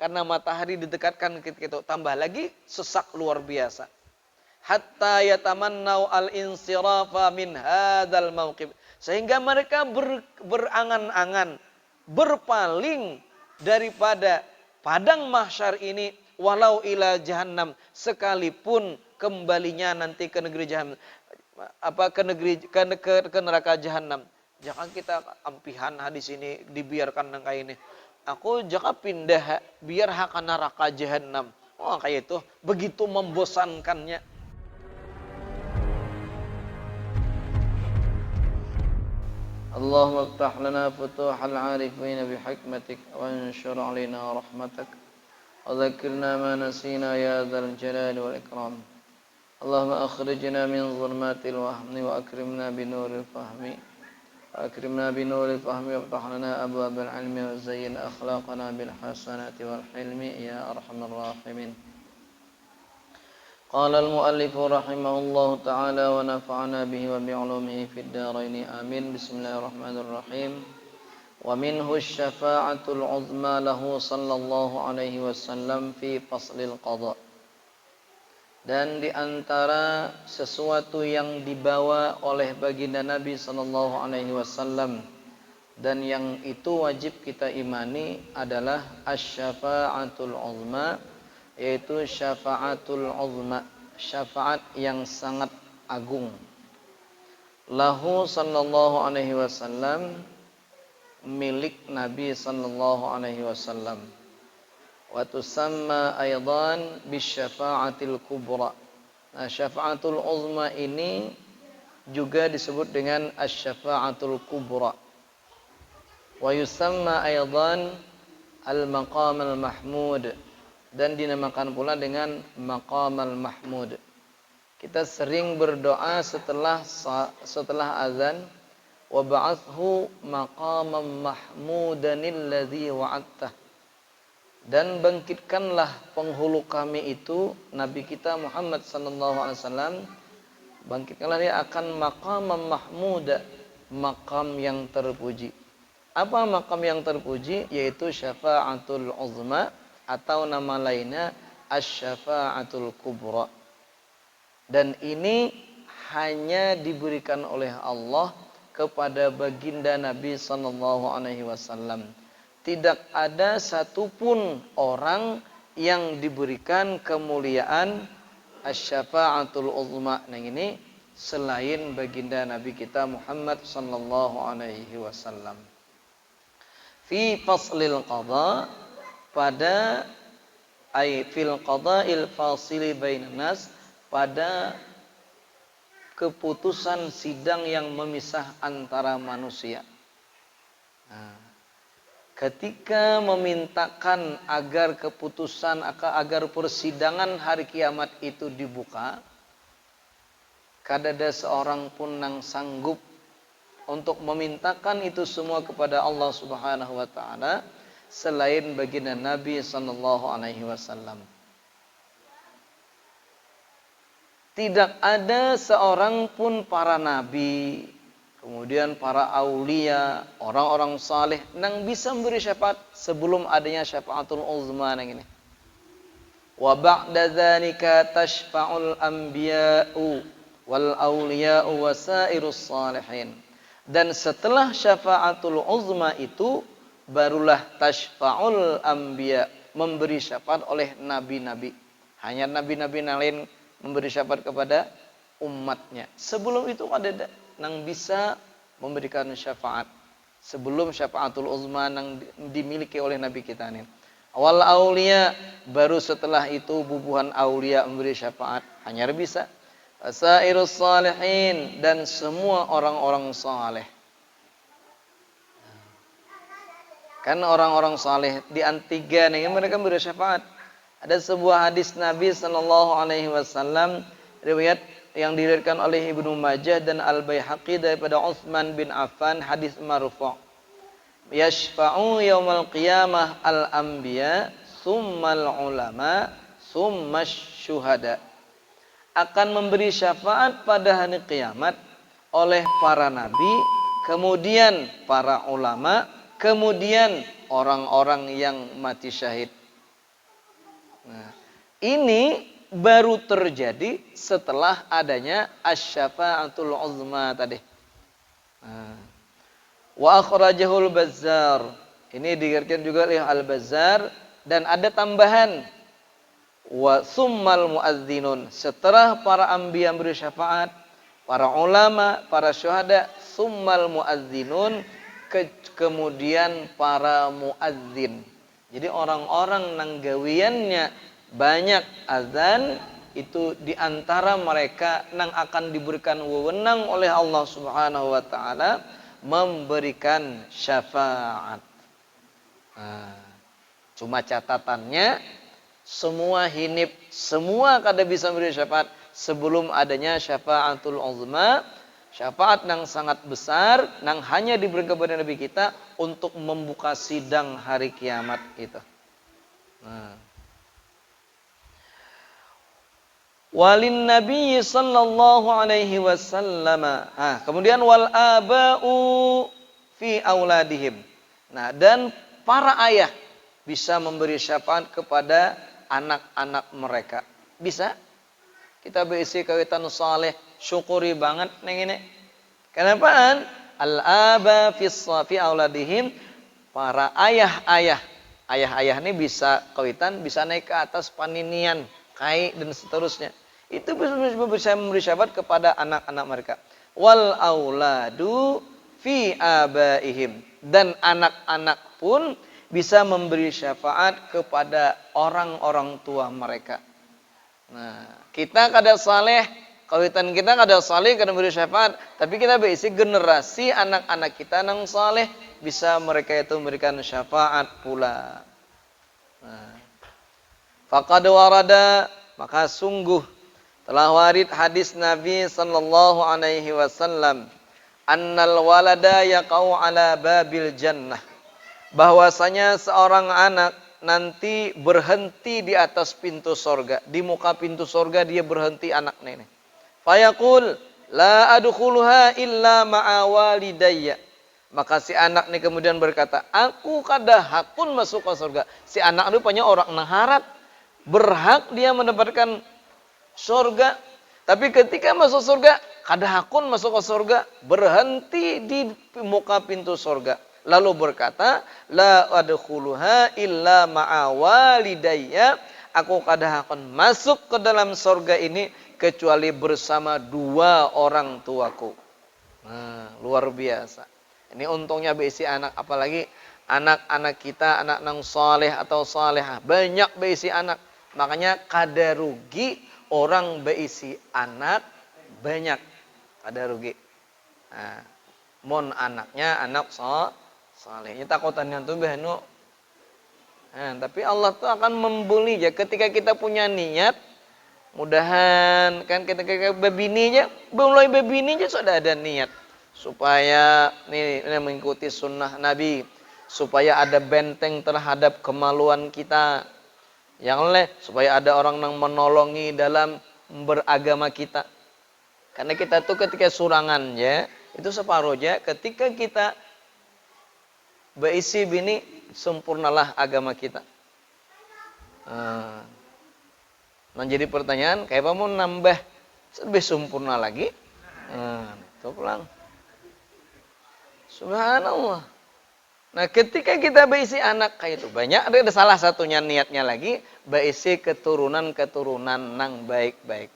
karena matahari didekatkan ketika itu. Tambah lagi sesak luar biasa. Hatta yatamannau al-insirafa min hadzal mauqif. Sehingga mereka berangan-angan, berpaling daripada padang mahsyar ini, walau ila jahannam, sekalipun kembalinya nanti ke negeri jahannam, ke neraka jahannam. Jangan kita ampihan hadis ini dibiarkan nang kayak ini. Aku jangan pindah biar hak neraka jahannam. Oh kayak itu begitu membosankannya. اللهم افتح لنا فتوح العارفين بحكمتك وانشر علينا رحمتك وذكرنا ما نسينا يا ذا الجلال والإكرام. اللهم أخرجنا من ظلمات الوهم وأكرمنا بنور الفهم وافتح لنا أبواب العلم وزين أخلاقنا بالحسنات والحلم يا أرحم الراحمين. قال المؤلف رحمه الله تعالى ونفعنا به وبعلومه في الدارين آمين. بسم الله الرحمن الرحيم. ومنه الشفاعة العظمى له صلى الله عليه وسلم في فصل القضاء. Dan diantara sesuatu yang dibawa oleh baginda Nabi sallallahu alaihi wasallam dan yang itu wajib kita imani adalah asy-syafa'atul 'uzma, yaitu syafa'atul 'uzma, syafaat yang sangat agung. Lahu sallallahu alaihi wasallam, milik Nabi sallallahu alaihi wasallam. Wa tusamma aidan bisyafa'atil kubra. Nah, syafa'atul 'uzma ini juga disebut dengan asy-syafa'atul kubra. Wa yusamma aidan al-maqam al-mahmud, dan dinamakan pula dengan maqam al-mahmud. Kita sering berdoa setelah azan, wa ba'athu maqaman mahmudan alladzi wa'adtah, dan bangkitkanlah penghulu kami itu Nabi kita Muhammad sallallahu alaihi wasallam, bangkitkanlah dia akan maqaman mahmuda, makam yang terpuji. Apa makam yang terpuji? Yaitu syafa'atul 'uzma, atau nama lainnya asy-syafa'atul kubra. Dan ini hanya diberikan oleh Allah kepada baginda Nabi sallallahu alaihi wasallam. Tidak ada satupun orang yang diberikan kemuliaan asy-syafa'atul 'uzma ini selain baginda Nabi kita Muhammad sallallahu alaihi wasallam. Fi faslil qada, pada fil qada'il fasili bainan nas, pada keputusan sidang yang memisah antara manusia. Nah, ketika memintakan agar keputusan, agar persidangan hari kiamat itu dibuka, kadada seorang pun yang sanggup untuk memintakan itu semua kepada Allah Subhanahu wa taala selain baginda Nabi sallallahu alaihi wasallam. Tidak ada seorang pun para nabi, kemudian para aulia, orang-orang saleh yang bisa memberi syafaat sebelum adanya syafaatul 'uzma ini. Wa ba'da dzalika tashfa'ul anbiya'u wal auliya'u wasairus salihin. Dan setelah syafaatul 'uzma itu barulah tashfa'ul anbiya, memberi syafaat oleh nabi-nabi. Hanya nabi-nabi yang lain memberi syafaat kepada umatnya. Sebelum itu ada yang bisa memberikan syafaat sebelum syafaatul 'uzma yang dimiliki oleh nabi kita ini. Awal aulia, baru setelah itu bubuhan aulia memberi syafaat, hanya bisa. Wasairus salihin, dan semua orang-orang saleh. Kan orang-orang saleh di antiga nih mereka memberi syafaat. Ada sebuah hadis Nabi sallallahu alaihi wasallam, riwayat yang diriwayatkan oleh Ibnu Majah dan Al-Baihaqi daripada Utsman bin Affan, hadis marfu'. Yashfa'u yaumal qiyamah al-anbiya, tsummal ulama, tsummash syuhada. Akan memberi syafaat pada hari kiamat oleh para nabi, kemudian para ulama, kemudian orang-orang yang mati syahid. Nah, ini baru terjadi setelah adanya asy-syafa'atul uzma tadi. Nah, wa akhrajahul Bazzar. Ini diriwayatkan juga oleh Al-Bazzar dan ada tambahan wa summal muadzinun. Setelah para anbiya beri syafaat, para ulama, para syuhada, summal muadzinun, kemudian para muadzin. Jadi orang-orang nang gawiannya banyak azan, itu diantara mereka nang akan diberikan wewenang oleh Allah Subhanahu wa taala memberikan syafaat. Nah, cuma catatannya semua hinip, semua kada bisa memberi syafaat sebelum adanya syafaatul uzma, syafaat yang sangat besar yang hanya diberikan kepada Nabi kita untuk membuka sidang hari kiamat itu. Nah. Walin Nabi sallallahu alaihi wasallam. Nah, kemudian wal aba'u fi auladihim. Nah, dan para ayah bisa memberi syafaat kepada anak-anak mereka. Bisa? Kita berisi kawitan saleh, syukuri banget neng ini. Kenapaan? Al-aba fi auladihim, para ayah-ayah. Ayah-ayah ini bisa kawitan, bisa naik ke atas paninian, kai dan seterusnya. Itu bisa memberi syafaat kepada anak-anak mereka. Wal auladu fi abaihim, dan anak-anak pun bisa memberi syafaat kepada orang-orang tua mereka. Nah, kita kada saleh, kawitan kita kada saleh kada memberi syafaat, tapi kita berisi generasi anak-anak kita nang saleh, bisa mereka itu memberikan syafaat pula. Nah, faqad warada, maka sungguh telah warid hadis Nabi sallallahu alaihi wasallam, annal walada yaqau ala babil jannah, bahwasanya seorang anak nanti berhenti di atas pintu sorga, di muka pintu sorga dia berhenti anak nenek. Fayaqul la adkhuluha illa ma'a walidayya. Maka si anak ini kemudian berkata, aku kada hakun masuk ke surga. Si anak itu punya orang naharat, berhak dia mendapatkan surga. Tapi ketika masuk surga, kada hakun masuk ke surga, berhenti di muka pintu surga. Lalu berkata, la adkhuluha illa ma'a walidayya, aku kada akan masuk ke dalam surga ini kecuali bersama dua orang tuaku. Nah, luar biasa. Ini untungnya berisi anak, apalagi anak-anak kita, anak nang saleh atau salehah, banyak berisi anak. Makanya kada rugi orang berisi anak banyak, kada rugi. Nah, mon anaknya anak saleh, ini takutannya tuh behnu. Nah, tapi Allah tuh akan membuli ya ketika kita punya niat. Mudahan kan ketika bebini aja, mulai bebini aja sudah ada niat supaya ini mengikuti sunnah Nabi, supaya ada benteng terhadap kemaluan kita. Yang oleh supaya ada orang yang menolongi dalam beragama kita. Karena kita tuh ketika surangan ya, itu separuh aja. Ketika kita berisi bini, sempurnalah agama kita. Nah, jadi pertanyaan, kayak apa mau nambah lebih sempurna lagi? Itu pulang. Subhanallah. Nah, ketika kita berisi anak kayak itu banyak, ada salah satunya niatnya lagi berisi keturunan-keturunan nang baik-baik.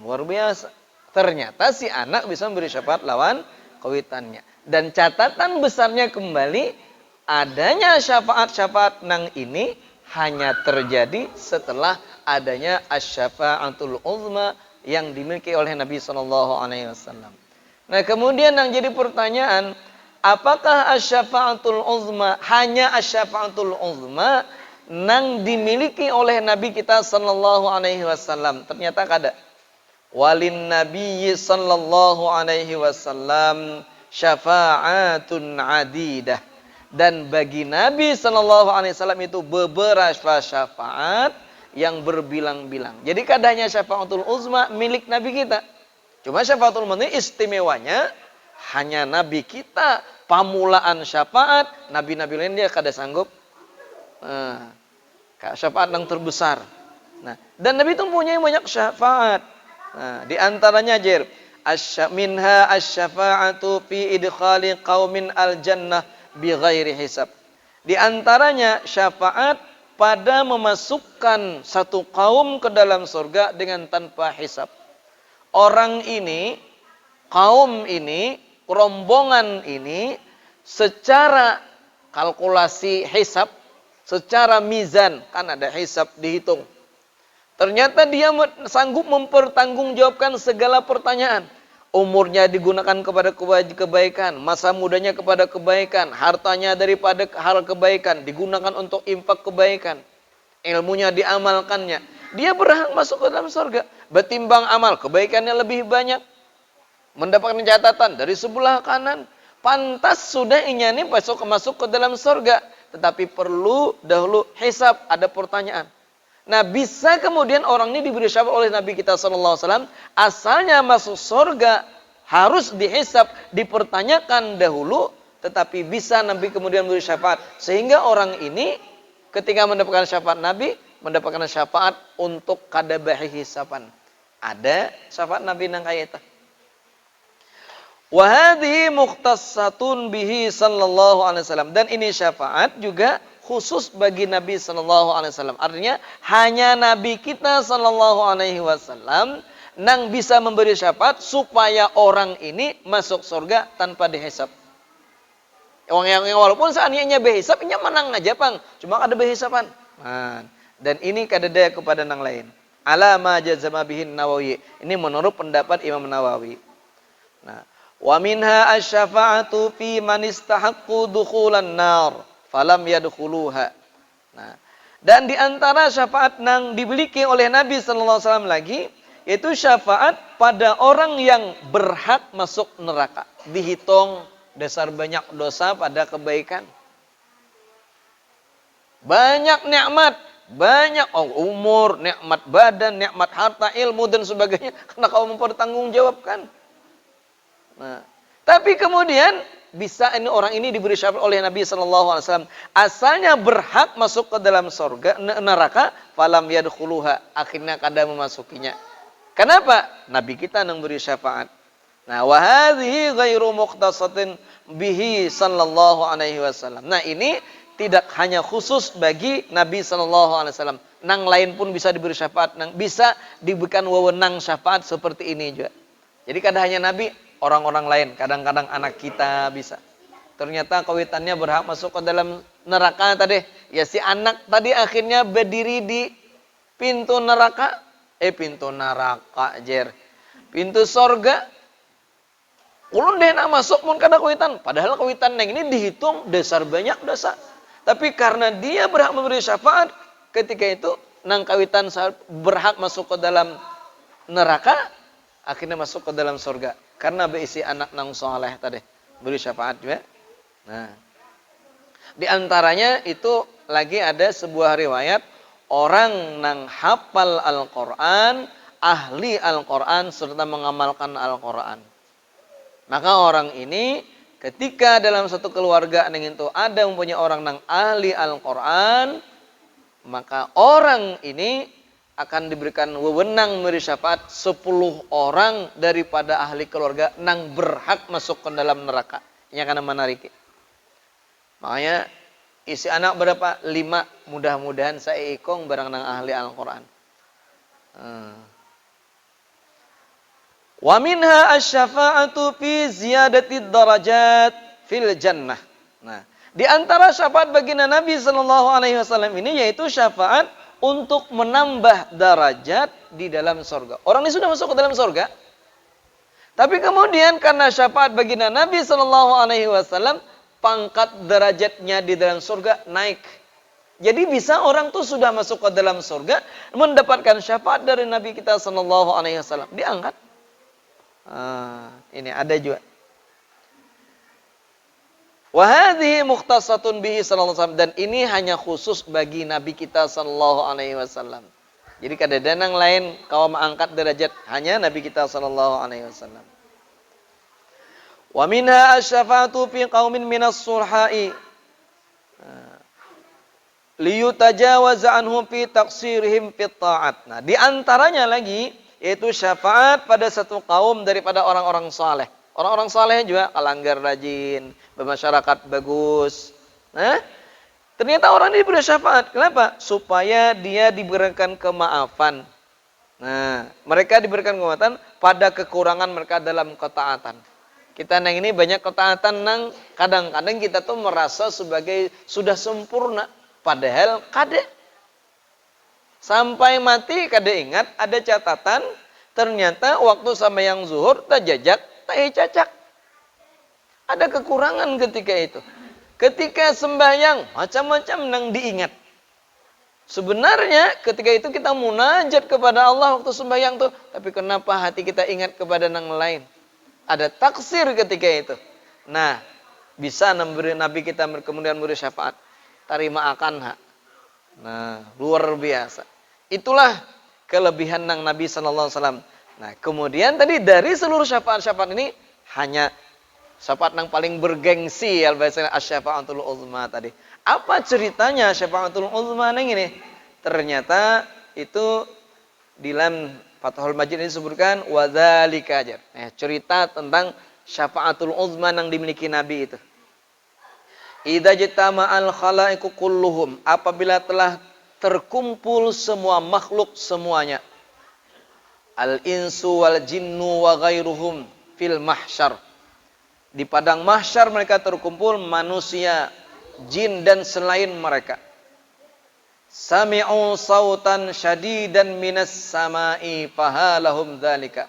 Luar biasa. Ternyata si anak bisa memberi syafaat lawan kawitannya. Dan catatan besarnya kembali, adanya syafaat-syafaat nang ini hanya terjadi setelah adanya asy-syafa'atul uzma yang dimiliki oleh Nabi sallallahu alaihi wasallam. Nah, kemudian yang jadi pertanyaan, apakah asy-syafa'atul uzma hanya asy-syafa'atul uzma nang dimiliki oleh Nabi kita sallallahu alaihi wasallam? Ternyata kada. Walin Nabi sallallahu alaihi wasallam syafa'atun adidah. Dan bagi Nabi sallallahu alaihi wasallam itu beberapa syafaat yang berbilang-bilang. Jadi kadanya syafaatul uzma milik Nabi kita. Cuma syafaatul uzma istimewanya hanya Nabi kita, pamulaan syafaat, nabi-nabi lain dia kada sanggup. Syafaat yang terbesar. Nah, dan Nabi itu mempunyai banyak syafaat. Nah, di antaranya minha asy-syafa'atu fi idkhali qaumin al-jannah bighairi hisab. Di antaranya syafaat pada memasukkan satu kaum ke dalam surga dengan tanpa hisab. Orang ini, kaum ini, rombongan ini secara kalkulasi hisab, secara mizan, kan ada hisab dihitung. Ternyata dia sanggup mempertanggungjawabkan segala pertanyaan. Umurnya digunakan kepada kebaikan, masa mudanya kepada kebaikan, hartanya daripada hal kebaikan, digunakan untuk infak kebaikan. Ilmunya diamalkannya. Dia berhak masuk ke dalam surga. Betimbang amal, kebaikannya lebih banyak. Mendapatkan catatan dari sebelah kanan. Pantas sudah ini masuk ke dalam surga. Tetapi perlu dahulu hisab, ada pertanyaan. Nah, bisa kemudian orang ini diberi syafaat oleh Nabi kita SAW. Asalnya masuk surga harus dihisab, dipertanyakan dahulu. Tetapi bisa Nabi kemudian beri syafaat. Sehingga orang ini ketika mendapatkan syafaat Nabi, mendapatkan syafaat untuk kadabahi hisaban. Ada syafaat Nabi nang kayak itu. Wa hadhihi mukhtassatun bihi sallallahu alaihi wasallam. Dan ini syafaat juga khusus bagi Nabi sallallahu alaihi wasallam. Artinya hanya Nabi kita sallallahu alaihi wasallam nang bisa memberi syafaat supaya orang ini masuk surga tanpa dihisab. Orang yang walaupun seandainya berhisab, ini menang aja pang. Cuma ada berhisaban. Nah, dan ini kadada kepada nang lain. Ala ma jazama bihin Nawawi. Ini menurut pendapat Imam Nawawi. Nah, wa minha asy-syafa'atu fi man istahaqqu dukhulan nar falam yadkhuluha. Nah, dan di antara syafaat yang dimiliki oleh Nabi sallallahu alaihi wasallam lagi yaitu syafaat pada orang yang berhak masuk neraka. Dihitung dasar banyak dosa pada kebaikan. Banyak nikmat, banyak umur, nikmat badan, nikmat harta, ilmu dan sebagainya karena kau mempertanggungjawabkan. Nah, tapi kemudian bisa ini orang ini diberi syafaat oleh Nabi sallallahu alaihi wasallam. Asalnya berhak masuk ke dalam surga neraka, falam yadkhuluha, akhirnya kada memasukinya. Kenapa? Nabi kita yang beri syafaat. Nah, wa hadhihi ghairu mukhtasatin bihi sallallahu alaihi wasallam. Nah, ini tidak hanya khusus bagi Nabi sallallahu alaihi wasallam. Nang lain pun bisa diberi syafaat, nang bisa diberikan wewenang syafaat seperti ini juga. Jadi kada hanya Nabi, orang-orang lain, kadang-kadang anak kita bisa. Ternyata kawitannya berhak masuk ke dalam neraka tadi. Ya si anak tadi akhirnya berdiri di pintu neraka. Pintu neraka, pintu sorga. Ulun deh nak masuk pun kada kawitan. Padahal kawitan yang ini dihitung dasar banyak dosa. Tapi karena dia berhak memberi syafaat, ketika itu nang kawitan berhak masuk ke dalam neraka, akhirnya masuk ke dalam surga. Karena berisi anak nang soleh tadi. Beri syafaat juga. Nah, di antaranya itu lagi ada sebuah riwayat. Orang nang hafal Al-Quran, ahli Al-Quran, serta mengamalkan Al-Quran. Maka orang ini ketika dalam satu keluarga itu ada mempunyai orang nang ahli Al-Quran, maka orang ini akan diberikan wewenang memberi syafaat 10 orang daripada ahli keluarga nang berhak masuk ke dalam neraka. Ini akan menarik. Makanya isi anak berapa? 5. Mudah-mudahan saya ikong barang nang ahli Al-Quran. Wa minha asy-syafa'atu fi ziyadati darajat fil jannah. Nah, di antara syafaat baginda Nabi sallallahu alaihi wasallam ini yaitu syafaat untuk menambah derajat di dalam surga. Orang ini sudah masuk ke dalam surga. Tapi kemudian karena syafaat baginda Nabi sallallahu alaihi wasallam, pangkat derajatnya di dalam surga naik. Jadi bisa orang tuh sudah masuk ke dalam surga mendapatkan syafaat dari Nabi kita sallallahu alaihi wasallam, diangkat. Ini ada juga. Wa hadhihi mukhtasatun bihi sallallahu alaihi wasallam, dan ini hanya khusus bagi Nabi kita sallallahu alaihi wasallam. Jadi kada ada nang lain kau mengangkat derajat, hanya Nabi kita sallallahu alaihi wasallam. Wa minha asy-syafa'atu fi qaumin minas sulha'i. liyutajawaza anhum fi taqsirihim fit ta'at. Nah, di antaranya lagi yaitu syafaat pada satu kaum daripada orang-orang saleh. Orang-orang saleh juga kalanggar rajin, bermasyarakat bagus. Nah, ternyata orang ini diberi syafaat. Kenapa? Supaya dia diberikan kemaafan. Nah, mereka diberikan kemaafan pada kekurangan mereka dalam ketaatan. Kita nang ini banyak ketaatan nang kadang-kadang kita tuh merasa sebagai sudah sempurna. Padahal kade. Sampai mati kade ingat ada catatan ternyata waktu sama yang zuhur tajajak, cacak. Ada kekurangan ketika itu. Ketika sembahyang macam-macam nang diingat. Sebenarnya ketika itu kita munajat kepada Allah waktu sembahyang tuh, tapi kenapa hati kita ingat kepada nang lain? Ada taksir ketika itu. Nah, bisa Nabi kita kemudian memberi syafaat. Tarima akan hak. Nah, luar biasa. Itulah kelebihan nang Nabi sallallahu alaihi wasallam. Nah, kemudian tadi dari seluruh syafaat-syafaat ini hanya syafaat nang paling bergengsi al-bahasa asy-syafaatul uzma tadi. Apa ceritanya syafaatul uzma nang ini? Ternyata itu di dalam Fathul Majid ini disebutkan wadzalika ajar. Cerita tentang syafaatul uzma yang dimiliki Nabi itu. Idza jitama'al khalaiqu kulluhum, apabila telah terkumpul semua makhluk semuanya. Al insu wal jinnu wa ghairuhum fil mahsyar. Di padang mahsyar mereka terkumpul manusia, jin dan selain mereka. Sami'u sautan syadidan minas sama'i fahalahum dzalika.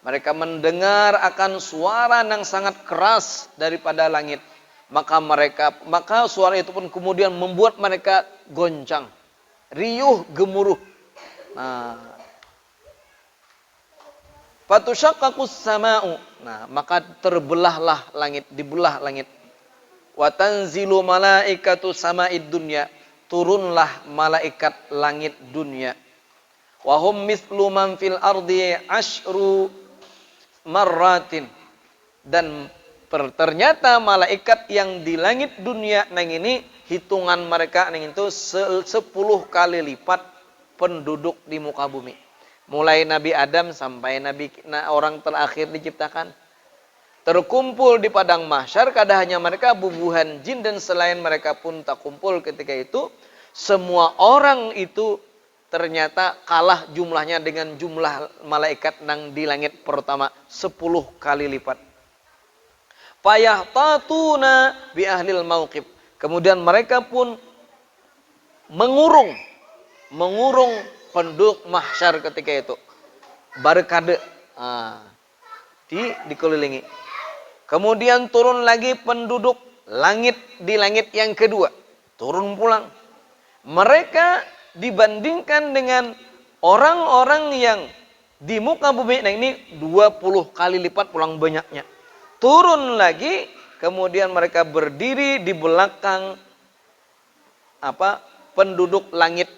Mereka mendengar akan suara yang sangat keras daripada langit. Maka suara itu pun kemudian membuat mereka goncang, riuh, gemuruh. Nah, fatushaqqaqus sama'u. Nah, maka terbelahlah langit, dibelah langit. Wa tanzilu malaikatu sama'id dunya. Turunlah malaikat langit dunia. Wa hum mithlu man fil ardi asyru marratin. Dan ternyata malaikat yang di langit dunia nang ini hitungan mereka nang itu 10 kali lipat penduduk di muka bumi. Mulai Nabi Adam sampai orang terakhir diciptakan. Terkumpul di padang mahsyar, kada hanya mereka, bubuhan jin dan selain mereka pun tak kumpul ketika itu. Semua orang itu ternyata kalah jumlahnya dengan jumlah malaikat nang di langit pertama 10 kali lipat. Fayahtatuna bi ahlil mauqif. Kemudian mereka pun mengurung penduduk mahsyar ketika itu. Barkade. Dikelilingi. Kemudian turun lagi penduduk langit di langit yang kedua. Turun pulang. Mereka dibandingkan dengan orang-orang yang di muka bumi ini 20 kali lipat pulang banyaknya. Turun lagi, kemudian mereka berdiri di belakang penduduk langit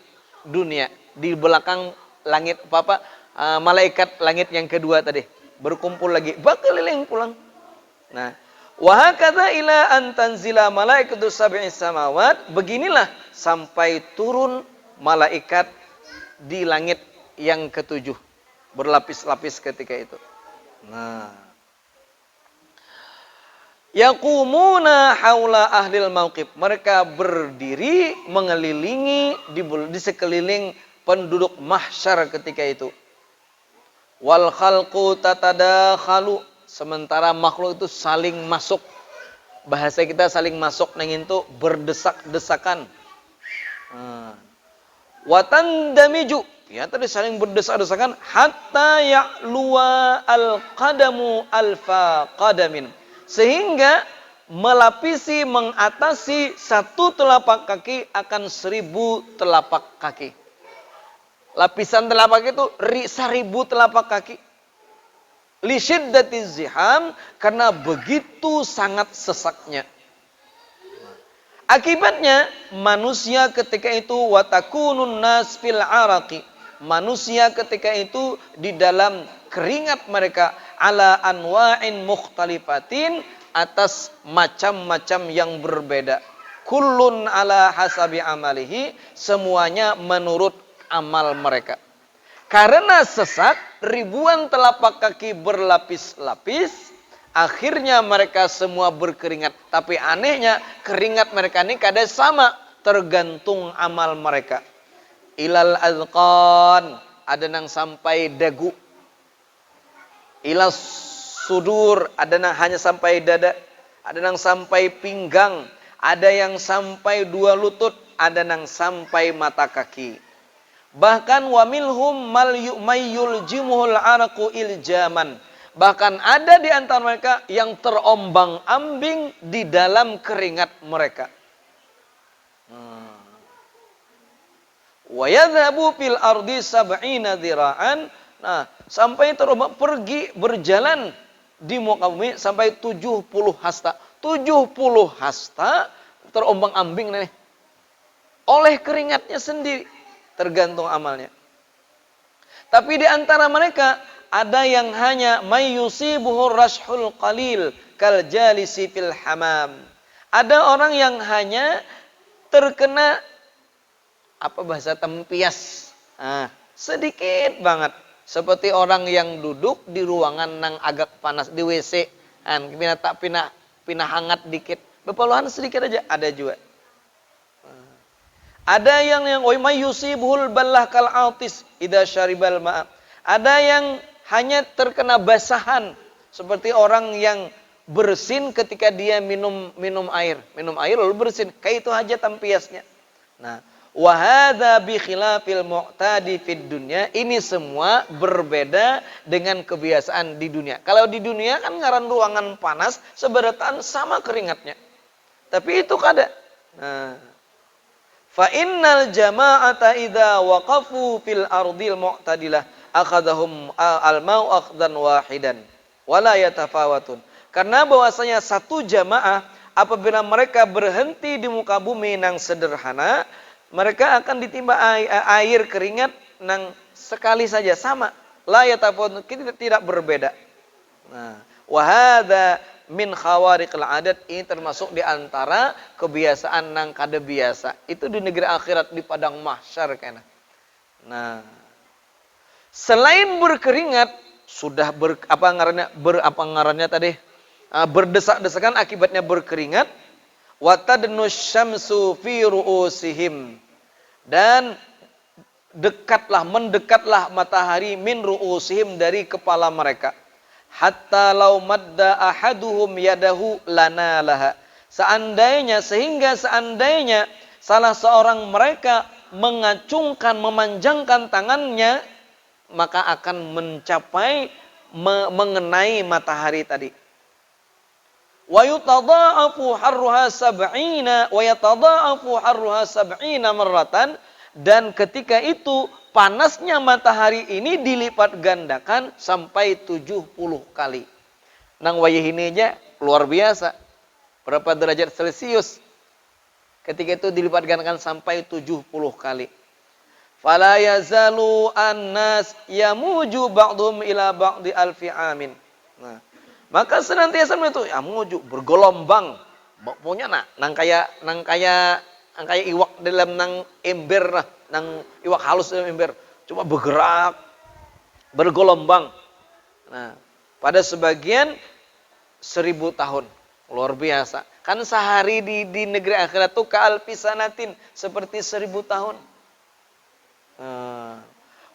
dunia, di belakang langit malaikat langit yang kedua tadi, berkumpul lagi, berkeliling pulang. Nah, wa hakadza ila an tanzila malaikatu sab'i samawat, beginilah sampai turun malaikat di langit yang ketujuh, berlapis-lapis ketika itu. Nah, yaqumuna haula ahlil mauqif. Mereka berdiri mengelilingi di sekeliling penduduk mahsyar ketika itu. Wal khalqu tatadakhalu. Sementara makhluk itu saling masuk. Bahasa kita saling masuk nang itu berdesak-desakan. Wa tandamiju. Ya, tadi saling berdesak-desakan hatta ya'luwa al-qadamu alfa qadamin. Sehingga melapisi, mengatasi satu telapak kaki akan 1000 telapak kaki. Lapisan telapak itu 1000 telapak kaki. Li syiddatiz ziham, karena begitu sangat sesaknya. Akibatnya manusia ketika itu watakunun nas fil araqi. Manusia ketika itu di dalam keringat mereka ala anwa'in mukhtalifatin, atas macam-macam yang berbeda. Kullun ala hasabi amalihi, semuanya menurut amal mereka. Karena sesat, ribuan telapak kaki berlapis-lapis, akhirnya mereka semua berkeringat. Tapi anehnya, keringat mereka ini kadang sama, tergantung amal mereka. Ilal azqan, ada yang sampai dagu. Ilal sudur, ada yang hanya sampai dada. Ada yang sampai pinggang. Ada yang sampai 2 lutut, ada yang sampai mata kaki. Bahkan wa minhum mayyul jimuhul araqu iljaman. Bahkan ada di antara mereka yang terombang-ambing di dalam keringat mereka. Wa yadhabu fil ardi sab'ina dhira'an. Nah, sampai terombang pergi berjalan di muka bumi sampai 70 hasta. 70 hasta terombang-ambing nih. Oleh keringatnya sendiri, tergantung amalnya. Tapi di antara mereka ada yang hanya mayyusibuhur rashhul qalil kal jalisi fil hamam. Ada orang yang hanya terkena apa bahasa tempias. Sedikit banget. Seperti orang yang duduk di ruangan nang agak panas di WC, pindah hangat dikit. Bepeluhan sedikit aja ada juga. Ada yang mayyusibuhul ballah kal autis idza syaribal ma'a. Ada yang hanya terkena basahan seperti orang yang bersin ketika dia minum air lalu bersin. Kayak itu aja tampiasnya. Nah, wa hadza bi khilafil mu'tadi fid dunya. Ini semua berbeda dengan kebiasaan di dunia. Kalau di dunia kan ngaran ruangan panas seberatan sama keringatnya. Tapi itu kada. Nah, fa innal jama'ata idza waqafu fil ardil mu'tadilah akhadhum al-ma'u akhdan wahidan wala yatafawatun. Karena bahwasanya satu jamaah apabila mereka berhenti di muka bumi nang sederhana, mereka akan ditimba air keringat nang sekali saja sama, la yatafawatun, tidak berbeda. Nah, wa hadza min khawariqil adat, ini termasuk di antara kebiasaan nang kada biasa. Itu di negeri akhirat di padang mahsyar kena. Nah, selain berkeringat sudah berdesak-desakan akibatnya berkeringat, wa tadnus syamsu fi ru'usihim, dan mendekatlah matahari min ru'usihim dari kepala mereka. Hatta law madda ahaduhum yadahu lanalaha. Seandainya salah seorang mereka memanjangkan tangannya, maka akan mengenai matahari tadi. Wa yatadha'afu harruha sab'ina marratan, dan ketika itu panasnya matahari ini dilipat gandakan sampai 70 kali. Nang wayah ini aja luar biasa. Berapa derajat Celcius? Ketika itu dilipat gandakan sampai 70 kali. Fala yazalu annas yamuju ba'dhum ila ba'di alfi amin. Nah, maka senantiasa itu yamuju, bergelombang. Pokoknya nang kaya iwak dalam nang ember, nang iwak halus dalam ember, cuma bergerak, bergelombang. Nah, pada sebagian 1000 tahun, luar biasa. Kan sehari di negeri akhirat tuh ka'alfisanatin, seperti 1000 tahun.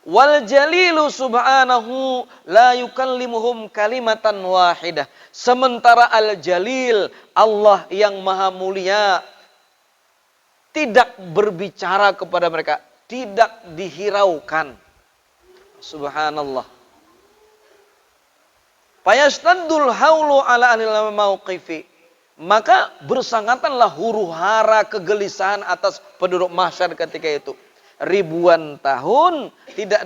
Wal jalilu subhanahu la yukallimuhum kalimatan wahidah. Sementara al jalil, Allah yang maha mulia, tidak berbicara kepada mereka, tidak dihiraukan. Subhanallah. Fayastaddul haulu ala anil mauqifi. Maka bersangatanlah huru-hara kegelisahan atas penduduk mahsyar ketika itu. Ribuan tahun tidak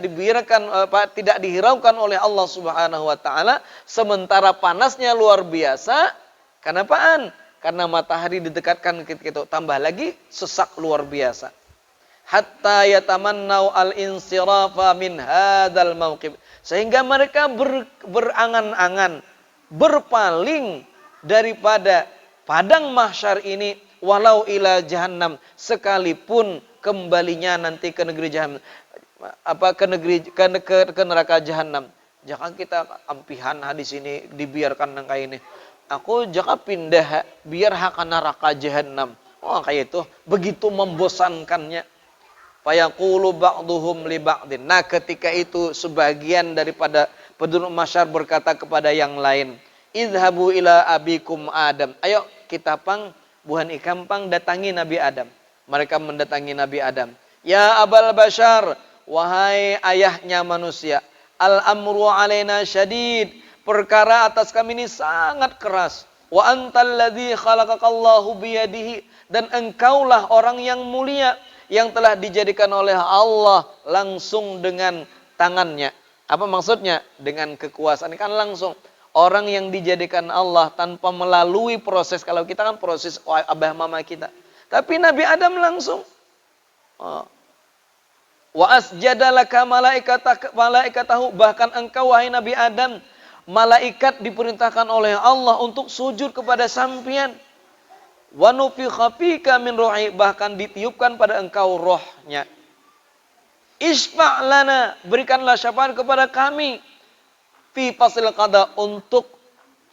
dihiraukan oleh Allah Subhanahu wa taala, sementara panasnya luar biasa. Kenapaan? Karena matahari didekatkan ketika itu, tambah lagi sesak luar biasa. Hatta yatamannau al-insirafa min hadzal mauqif, sehingga mereka berangan-angan berpaling daripada padang mahsyar ini walau ila jahannam, sekalipun kembalinya nanti ke negeri jahannam, ke neraka jahannam. Jangan kita ampihan hadis ini dibiarkan nang kayak ini. Aku jangan pindah biar hak neraka jahannam. Oh kayak itu begitu membosankannya. Fayaqulu ba'duhum li ba'din. Nah, ketika itu sebagian daripada penduduk masyar berkata kepada yang lain, "Idhabu ila abikum Adam." Ayo kita buhan ikampang datangi Nabi Adam. Mereka mendatangi Nabi Adam. "Ya Abal Bashar, wahai ayahnya manusia, al-amru alaina syadid." Perkara atas kami ini sangat keras. "Wa antal ladzi khalaqakallahu biyadihi." Dan engkaulah orang yang mulia yang telah dijadikan oleh Allah langsung dengan tangannya. Apa maksudnya? Dengan kekuasaan kan langsung. Orang yang dijadikan Allah tanpa melalui proses. Kalau kita kan proses abah mama kita. Tapi Nabi Adam langsung. Wa asjadalaka malaikatahu. Bahkan engkau wahai Nabi Adam, malaikat diperintahkan oleh Allah untuk sujud kepada sampian. Wa nufikha fika min ruhi, bahkan ditiupkan pada engkau rohnya. Isfa' lana, berikanlah syafaat kepada kami fi fasil qada, untuk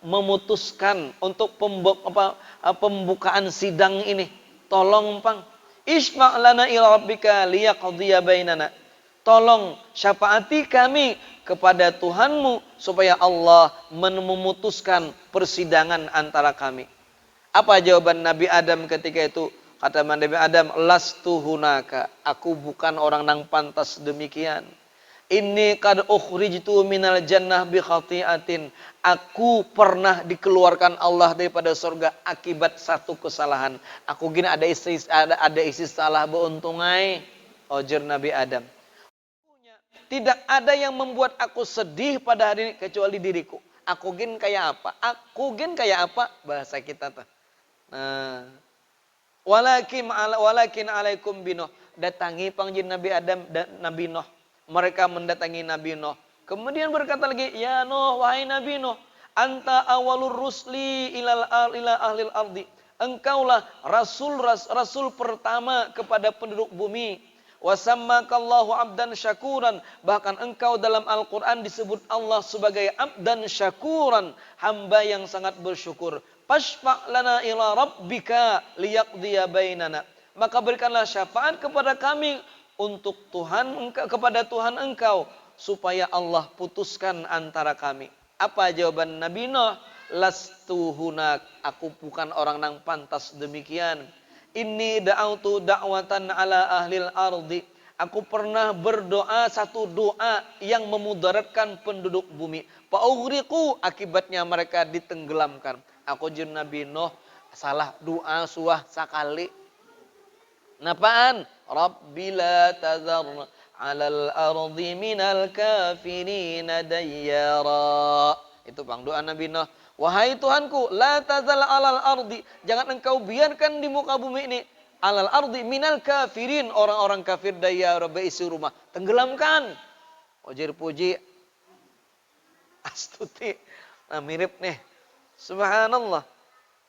memutuskan, untuk pembukaan sidang ini. Tolong pang, isfa' lana ila rabbika liyaqdiya bainana. Tolong syafaati kami kepada Tuhanmu supaya Allah memutuskan persidangan antara kami. Apa jawaban Nabi Adam ketika itu? Kata Nabi Adam, "Lastu hunaka." Aku bukan orang nang pantas demikian. "Inni qad ukhrijtu minal jannah bi khati'atin." Aku pernah dikeluarkan Allah daripada surga akibat satu kesalahan. Aku gini ada isi salah beuntungai. Ojer Nabi Adam. Tidak ada yang membuat aku sedih pada hari ini kecuali diriku. Aku gin kayak apa? Aku gin kayak apa? Bahasa kita tuh. Nah, walakin alaikum binoh. Datangi panggil Nabi Adam dan Nabi Nuh. Mereka mendatangi Nabi Nuh. Kemudian berkata lagi, "Ya Nuh, wahai Nabi Nuh, anta awalur rusli ila ahlil ardi." Engkaulah rasul pertama kepada penduduk bumi. Wasammakallahu abdan syakuran. Bahkan engkau dalam Al-Quran disebut Allah sebagai abdan syakuran, hamba yang sangat bersyukur. Fashfa' lana ila rabbika liyaqdiya bainana. Maka berikanlah syafaat kepada kami untuk kepada Tuhan engkau supaya Allah putuskan antara kami. Apa jawaban Nabi Nuh? Lastu hunak. Aku bukan orang yang pantas demikian. Inni da'autu da'watan ala ahlil ardi. Aku pernah berdoa satu doa yang memudaratkan penduduk bumi. Fa'ughriqu, akibatnya mereka ditenggelamkan. Aku jin Nabi Nuh salah doa suah sakali. Napaan? Rabbi la tazar 'alal ardi minal kafirina dayyara. Itu bang doa Nabi Nuh. Wahai Tuhanku, la tazal 'alal ardi, jangan engkau biarkan di muka bumi ini alal ardi minal kafirin, orang-orang kafir dayyara, berisi rumah, tenggelamkan. Ojir puji astuti. Nah, mirip nih. Subhanallah.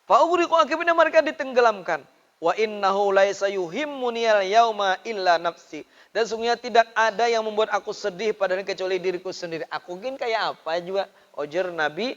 Fa'ughriqu, akibatnya mereka ditenggelamkan. Wa innahu laisa yuhimmuniyal yauma illa nafsi. Dan sungguhnya tidak ada yang membuat aku sedih padanya kecuali diriku sendiri. Aku ingin kayak apa juga. Ojer Nabi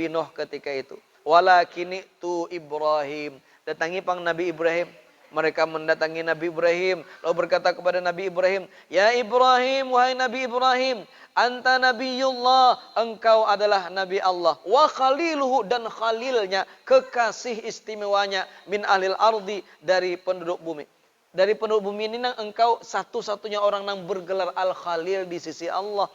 Nuh ketika itu. Walakini tu Ibrahim. Datangi pang Nabi Ibrahim. Mereka mendatangi Nabi Ibrahim. Lalu berkata kepada Nabi Ibrahim, "Ya Ibrahim, wahai Nabi Ibrahim, anta nabiyullah, engkau adalah Nabi Allah. Wa khaliluhu, dan khalilnya, kekasih istimewanya, min ahlil ardi, dari penduduk bumi." Dari penduduk bumi ini engkau satu-satunya orang yang bergelar Al-Khalil di sisi Allah.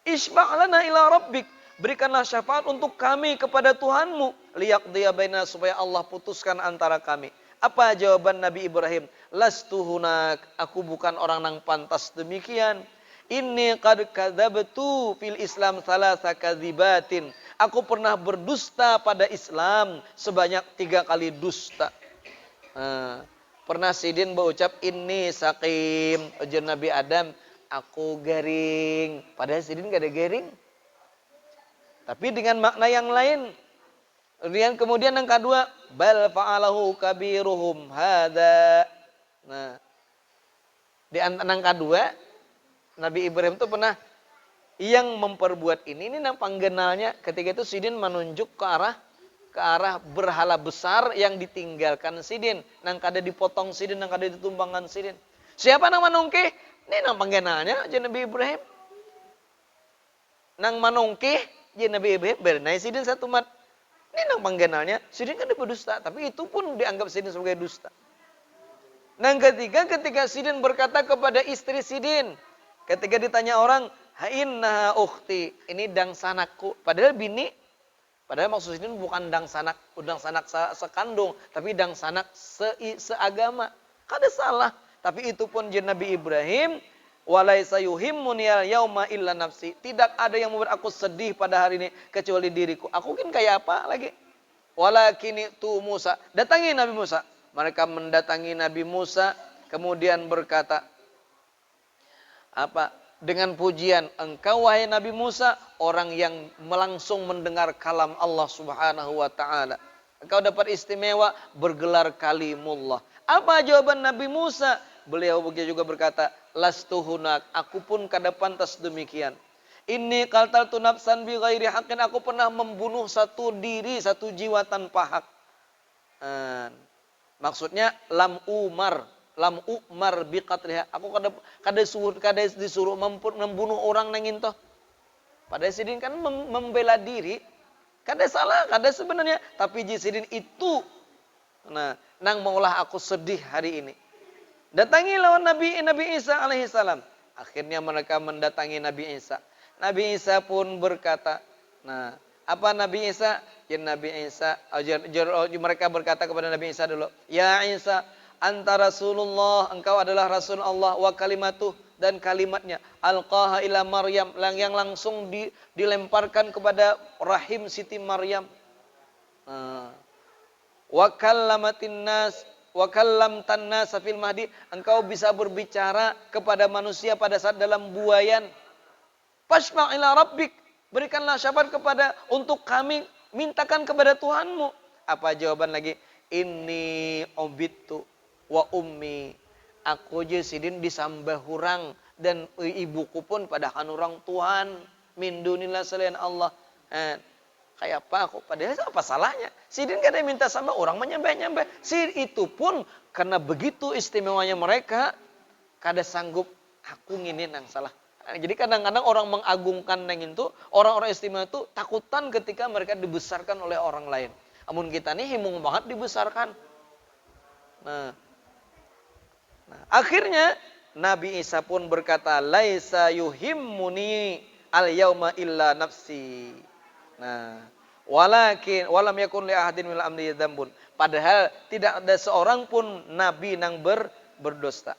Isba'lana ila rabbik. Berikanlah syafaat untuk kami kepada Tuhanmu. Liyaqdiya bainana, supaya Allah putuskan antara kami. Apa jawaban Nabi Ibrahim? Lastu hunak. Aku bukan orang yang pantas demikian. Inni qad kadzabtu fil Islam thalatha kadzibatin. Aku pernah berdusta pada Islam sebanyak 3 kali dusta. Pernah Sidin berucap ini sakim. Ujian Nabi Adam, aku garing. Padahal Sidin gak ada garing. Tapi dengan makna yang lain. Kemudian yang kedua, bal fa'alahu kabiruhum hada. Nah, di antara yang kedua, Nabi Ibrahim itu pernah yang memperbuat ini nang panggenalnya ketika itu Sidin menunjuk ke arah berhala besar yang ditinggalkan Sidin. Nang kada dipotong Sidin, nang kada ditumbangkan Sidin. Siapa nang manungkih? Ini nang panggenalnya je Nabi Ibrahim. Nang manungkih je Nabi Ibrahim bernai Sidin satu mat. Ini nang panggenalnya Sidin kan berdusta, tapi itu pun dianggap Sidin sebagai dusta. Nang ketiga ketika Sidin berkata kepada istri Sidin, ketika ditanya orang, "Innaha ukhti," ini dang sanakku. Padahal maksud Sidin bukan dang sanak sekandung, tapi dang sanak seagama. Kada salah. Tapi itu pun je Nabi Ibrahim, walaisa yuhimmuni yauma illa nafsi. Tidak ada yang membuat aku sedih pada hari ini kecuali diriku. Aku kan kayak apa lagi? Walakini tu Musa. Datangi Nabi Musa. Mereka mendatangi Nabi Musa kemudian berkata apa? Dengan pujian, engkau wahai Nabi Musa orang yang langsung mendengar kalam Allah Subhanahu wa taala. Engkau dapat istimewa bergelar kalimullah. Apa jawaban Nabi Musa? Beliau juga berkata, lastu hunak, aku pun kada pantas demikian. Inni qataltu nafsan bi ghairi haqqin, aku pernah membunuh satu diri, satu jiwa tanpa hak. Maksudnya lam umar bi qatliha. Aku kada disuruh membunuh orang nang intoh. Padahal Sidin kan membela diri. Kada salah, kada sebenarnya, tapi Sidin itu nang maulah aku sedih hari ini. Datangi lawan Nabi Isa alaihissalam. Akhirnya mereka mendatangi Nabi Isa. Nabi Isa pun berkata, apa Nabi Isa? Mereka berkata kepada Nabi Isa dulu, ya Isa, anta Rasulullah, engkau adalah Rasul Allah, wa kalimatuh, dan kalimatnya, alqaha ila Maryam, yang langsung dilemparkan kepada rahim Siti Maryam. Wa kallamatin nas, wa kallamtan nas fil mahdi, engkau bisa berbicara kepada manusia pada saat dalam buayan. Fashma' ila rabbik, berikanlah syafaat untuk kami, mintakan kepada Tuhanmu. Apa jawaban lagi? Inni ubidtu wa ummi, aku je Sidin disambah hurang dan ibuku pun pada orang Tuhan min dunillah selain Allah. Kayak apa aku? Padahal apa salahnya? Sidin kan ada minta sama orang menyembah-nyembah. Itu pun karena begitu istimewanya mereka, kada sanggup aku ngini nang salah. Jadi kadang-kadang orang mengagungkan nang itu, orang-orang istimewa itu takutan ketika mereka dibesarkan oleh orang lain. Amun kita nih himung banget dibesarkan. Akhirnya Nabi Isa pun berkata, laisa yuhimmuni al-yauma illa nafsi. Walakin walam yakun li ahadin min amri dzambun. Padahal tidak ada seorang pun nabi nang berdosa.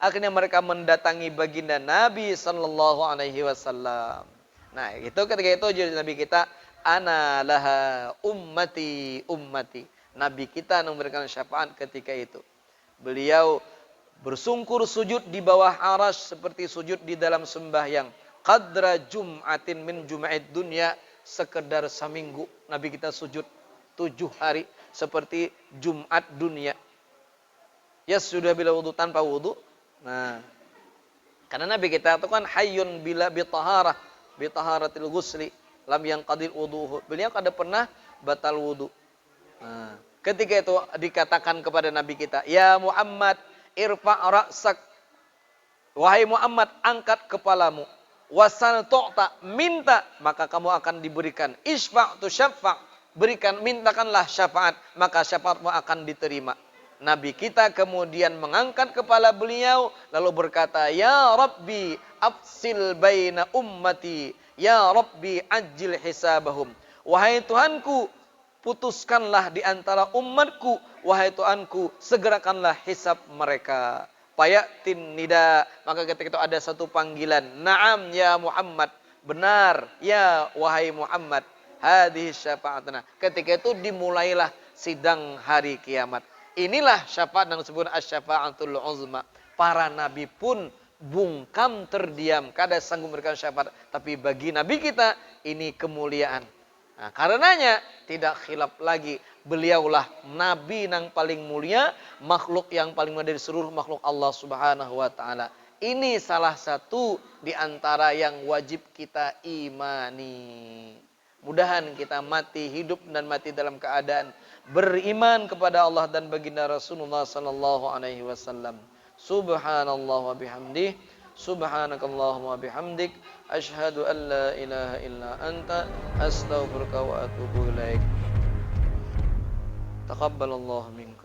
Akhirnya mereka mendatangi baginda Nabi sallallahu alaihi wasallam. Itu ketika itu jadi Nabi kita, ana laha ummati. Nabi kita memberikan syafaat ketika itu. Beliau bersungkur sujud di bawah arasy seperti sujud di dalam sembahyang. Qadra jum'atin min jum'id dunya, sekedar seminggu Nabi kita sujud 7 hari seperti Jumat dunia. Ya sudah bila wudu tanpa wudu. Karena Nabi kita itu kan hayyun bila bitaharatil ghusli lam yanqadil wuduhu. Beliau kada pernah batal wudu. Ketika itu dikatakan kepada Nabi kita, ya Muhammad irfa' ra'sak, wahai Muhammad angkat kepalamu, wasal tu'ta, minta maka kamu akan diberikan, isfa' tu syafa', mintakanlah syafaat maka syafaatmu akan diterima. Nabi kita kemudian mengangkat kepala beliau lalu berkata, ya Rabbi afsil baina ummati, ya Rabbi ajil hisabahum, wahai Tuhanku putuskanlah di antara umatku, wahai Tuhanku segerakanlah hisab mereka. Payatin nida, maka ketika itu ada satu panggilan, na'am ya Muhammad, benar ya wahai Muhammad, hadhihi syafa'atuna. Ketika itu dimulailah sidang hari kiamat. Inilah syafaat yang disebut asy-syafa'atul uzma. Para nabi pun bungkam terdiam, kada sanggup memberikan syafaat, tapi bagi nabi kita ini kemuliaan. Nah, karenanya tidak khilaf lagi. Beliaulah nabi yang paling mulia, makhluk yang paling mulia dari seluruh makhluk Allah Subhanahu wa taala. Ini salah satu di antara yang wajib kita imani. Mudahan kita mati hidup dan mati dalam keadaan beriman kepada Allah dan baginda Rasulullah sallallahu alaihi wasallam. Subhanallah wa bihamdih, subhanakallahumma bihamdik, asyhadu an la ilaha illa anta, astaghfiruka wa atubu ilaik. Taqabbalallahu minkum.